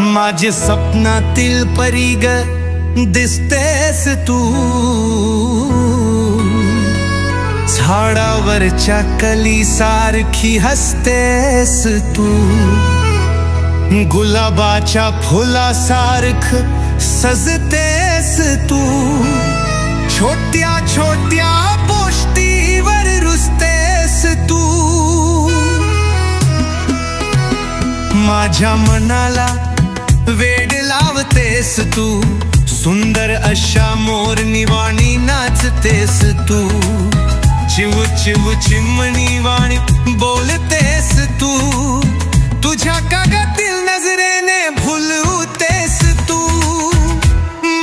माझे स्वप्नातील परी ग दिसतेस तू, झाडावरच्या कली सारखी हसतेस तू, गुलाबाच्या फुलासारख सजतेस तू, छोट्या छोट्या गोष्टीवर रुसतेस तू, माझ्या मनाला वेड लावतेस तू, सुंदर अशा मोरनिवाणी नाचतेस तू, चिव चिव चिमणी वाणी बोलतेस तू, तुझ्या कागातील नजरेने भुलतेस तू,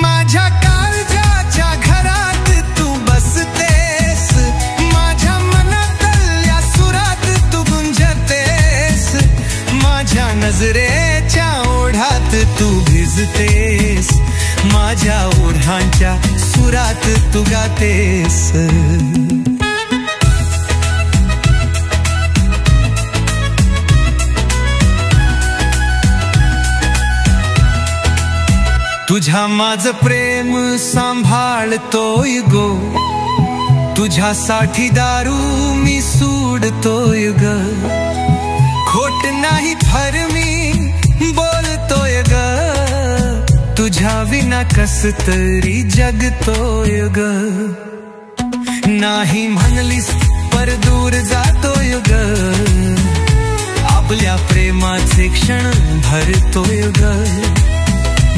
माझ्या काळजाच्या घरात तू बसतेस, माझ्या मनातल्या सुरात तू गुंजतेस, माझ्या नजरेच्या ओढ्यात तू भिजतेस, माझ्या ओढ्यांच्या सुरात तू गातेस. तुझ्या माझं प्रेम सांभाळतोय गो, तुझ्यासाठी दारू मी सोडतोय ग, खोट नाही फर मी बोलतोय ग, तुझ्या विना कस तरी जगतोय ग, नाही म्हणलीस पर दूर जातोय ग, आपल्या प्रेमाचे क्षण भरतोय ग,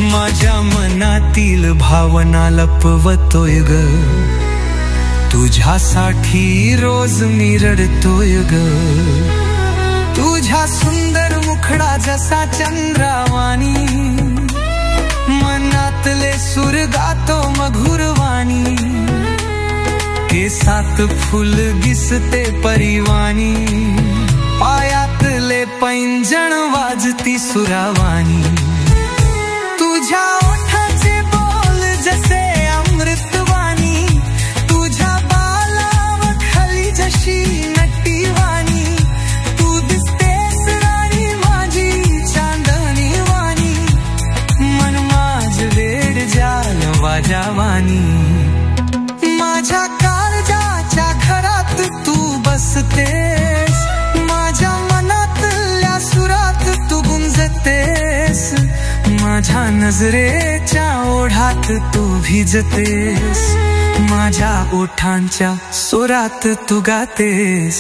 माझ्या मनातील भावना लपवतोय ग, तुझ्यासाठी रोज मी रडतोय ग, तुझ्या सुंदर मुखडा जसा चंद्रावाणी, मनातले सूर गातो मधुरवाणी, केसात फुल दिसते परिवाणी, पायातले पैंजण वाजती सुरावाणी, तुझ्या ओठाचे बोल जसे अमृतवाणी, तुझ्या बालावखाली जशी नटीवाणी, तू दिसतेस राणी माझी चांदणी वाणी, मन माझ वेड जाल वाजावानी, माझ्या काळजाच्या घरात तू बसतेस, माझ्या मनातल्या सुरात तू गुंजतेस, माझ्या नजरेच्या ओढ्यात तू भिजतेस, माझ्या ओठांच्या सुरात तू गातेस.